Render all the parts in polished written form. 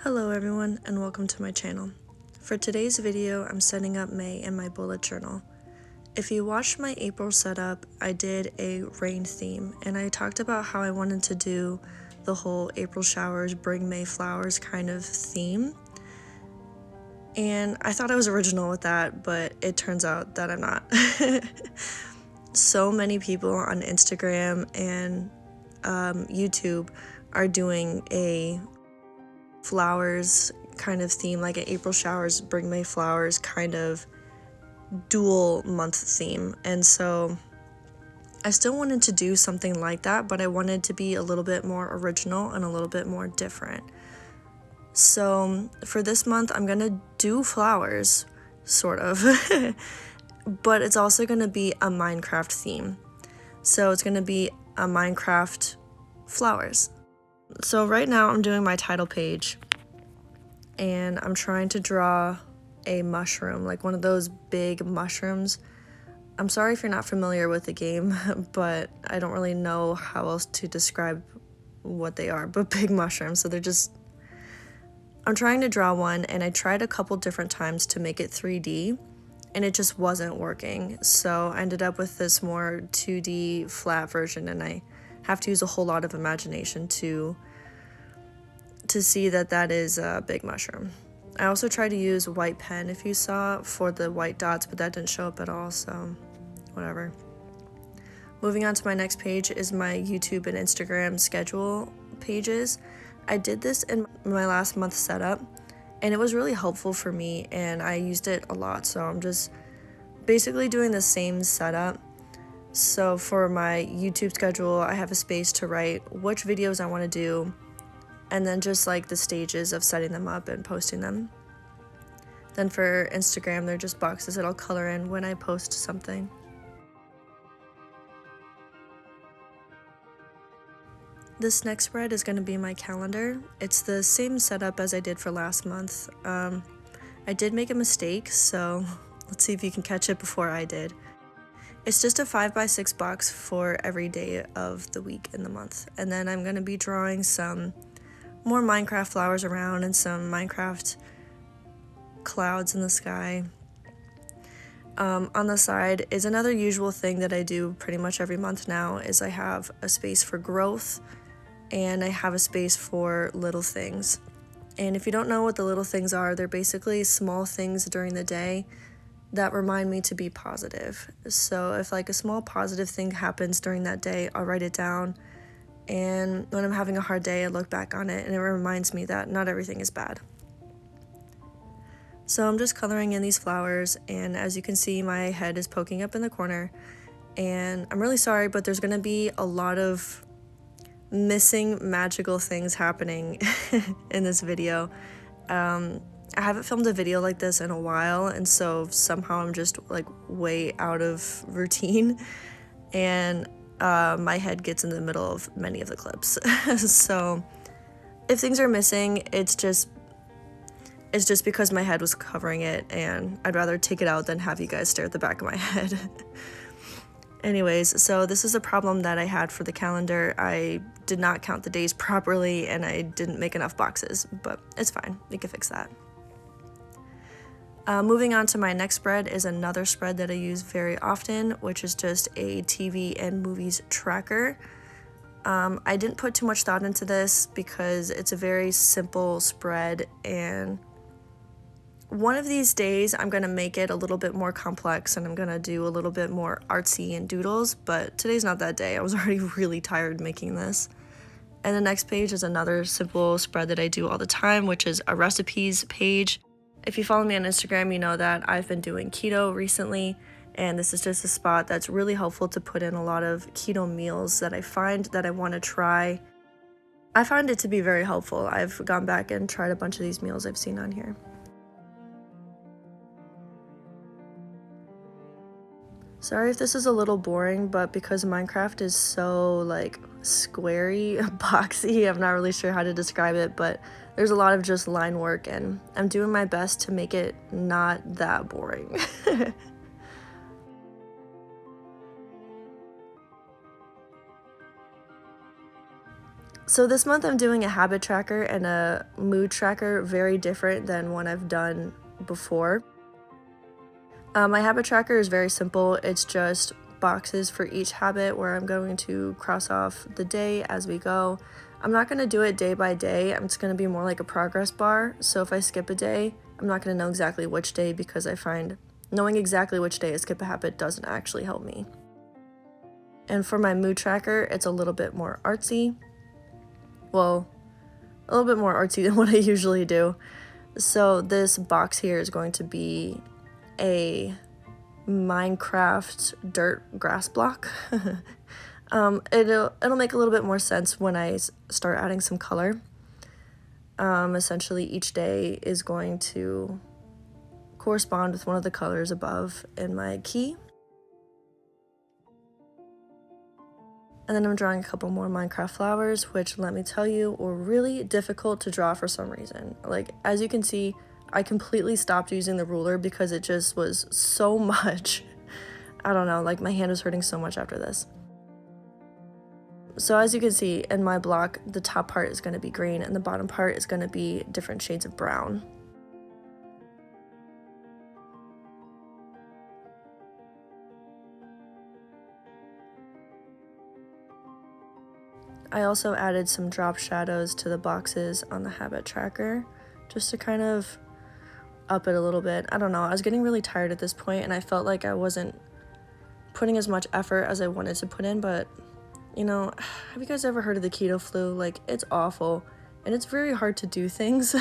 Hello everyone and welcome to my channel. For today's video, I'm setting up May in my bullet journal. If you watched my April setup, I did a rain theme and I talked about how I wanted to do the whole April showers, bring May flowers kind of theme. And I thought I was original with that, but it turns out that I'm not. So many people on Instagram and YouTube are doing a flowers kind of theme, like an April showers, bring May flowers kind of dual month theme. And so I still wanted to do something like that, but I wanted to be a little bit more original and a little bit more different. So for this month, I'm gonna do flowers, sort of, but it's also gonna be a Minecraft theme. So it's gonna be a Minecraft flowers. So right now I'm doing my title page and I'm trying to draw a mushroom, like one of those big mushrooms. I'm sorry if you're not familiar with the game, but I don't really know how else to describe what they are, but big mushrooms. So I'm trying to draw one, and I tried a couple different times to make it 3D and it just wasn't working. So I ended up with this more 2D flat version, and I have to use a whole lot of imagination to see that is a big mushroom. I also tried to use white pen, if you saw, for the white dots, but that didn't show up at all, so whatever. Moving on to my next page is my YouTube and Instagram schedule pages. I did this in my last month setup, and it was really helpful for me, and I used it a lot, so I'm just basically doing the same setup. So for my YouTube schedule, I have a space to write which videos I want to do, and then just like the stages of setting them up and posting them. Then for Instagram, they're just boxes that I'll color in when I post something. This next spread is going to be my calendar. It's the same setup as I did for last month. I did make a mistake, so let's see if you can catch it before I did. It's just a 5x6 box for every day of the week in the month. And then I'm going to be drawing some more Minecraft flowers around and some Minecraft clouds in the sky. On the side is another usual thing that I do pretty much every month now, is I have a space for growth and I have a space for little things. And if you don't know what the little things are, they're basically small things during the day that remind me to be positive. So if like a small positive thing happens during that day, I'll write it down. And when I'm having a hard day, I look back on it and it reminds me that not everything is bad. So I'm just coloring in these flowers, and as you can see, my head is poking up in the corner. And I'm really sorry, but there's gonna be a lot of missing magical things happening in this video. I haven't filmed a video like this in a while, and so somehow I'm just like way out of routine, and my head gets in the middle of many of the clips. So if things are missing, it's just because my head was covering it, and I'd rather take it out than have you guys stare at the back of my head. Anyways, so this is a problem that I had for the calendar. I did not count the days properly and I didn't make enough boxes, but it's fine, we can fix that. Moving on to my next spread is another spread that I use very often, which is just a TV and movies tracker. I didn't put too much thought into this because it's a very simple spread, and one of these days I'm gonna make it a little bit more complex and I'm gonna do a little bit more artsy and doodles, but today's not that day. I was already really tired making this. And the next page is another simple spread that I do all the time, which is a recipes page. If you follow me on Instagram, you know that I've been doing keto recently, and this is just a spot that's really helpful to put in a lot of keto meals that I find that I want to try. I find it to be very helpful. I've gone back and tried a bunch of these meals I've seen on here. Sorry if this is a little boring, but because Minecraft is so like squarey, boxy, I'm not really sure how to describe it, but there's a lot of just line work and I'm doing my best to make it not that boring. So this month I'm doing a habit tracker and a mood tracker, very different than one I've done before. My habit tracker is very simple. It's just boxes for each habit where I'm going to cross off the day as we go. I'm not going to do it day by day. It's going to be more like a progress bar. So if I skip a day, I'm not going to know exactly which day, because I find knowing exactly which day I skip a habit doesn't actually help me. And for my mood tracker, it's a little bit more artsy. Well, a little bit more artsy than what I usually do. So this box here is going to be a Minecraft dirt grass block. It'll make a little bit more sense when I start adding some color. Essentially each day is going to correspond with one of the colors above in my key. And then I'm drawing a couple more Minecraft flowers, which, let me tell you, were really difficult to draw for some reason. Like, as you can see, I completely stopped using the ruler because it just was so much. I don't know, like my hand was hurting so much after this. So as you can see in my block, the top part is going to be green and the bottom part is going to be different shades of brown. I also added some drop shadows to the boxes on the habit tracker just to kind of up it a little bit. I don't know, I was getting really tired at this point and I felt like I wasn't putting as much effort as I wanted to put in, but you know, have you guys ever heard of the keto flu? Like, it's awful and it's very hard to do things.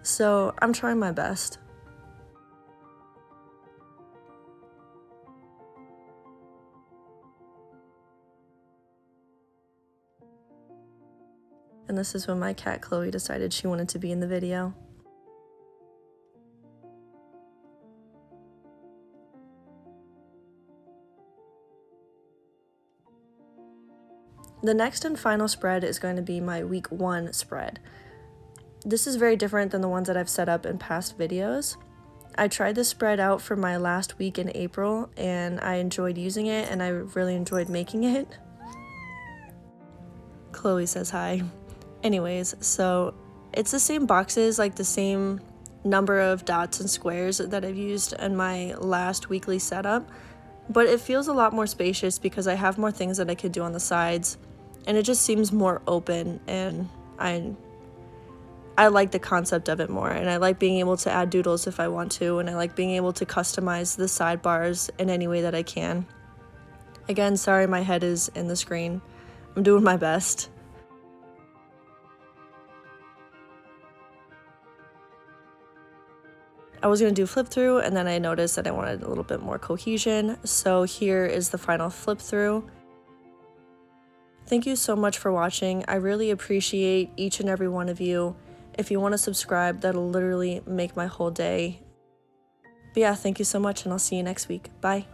So I'm trying my best. And this is when my cat Chloe decided she wanted to be in the video. The next and final spread is going to be my week 1 spread. This is very different than the ones that I've set up in past videos. I tried this spread out for my last week in April and I enjoyed using it and I really enjoyed making it. Chloe says hi. Anyways, so it's the same boxes, like the same number of dots and squares that I've used in my last weekly setup, but it feels a lot more spacious because I have more things that I could do on the sides and it just seems more open, and I like the concept of it more, and I like being able to add doodles if I want to, and I like being able to customize the sidebars in any way that I can. Again, sorry my head is in the screen. I'm doing my best. I was going to do flip through and then I noticed that I wanted a little bit more cohesion, so here is the final flip through. Thank you so much for watching. I really appreciate each and every one of you. If you want to subscribe, that'll literally make my whole day. But yeah, thank you so much and I'll see you next week. Bye.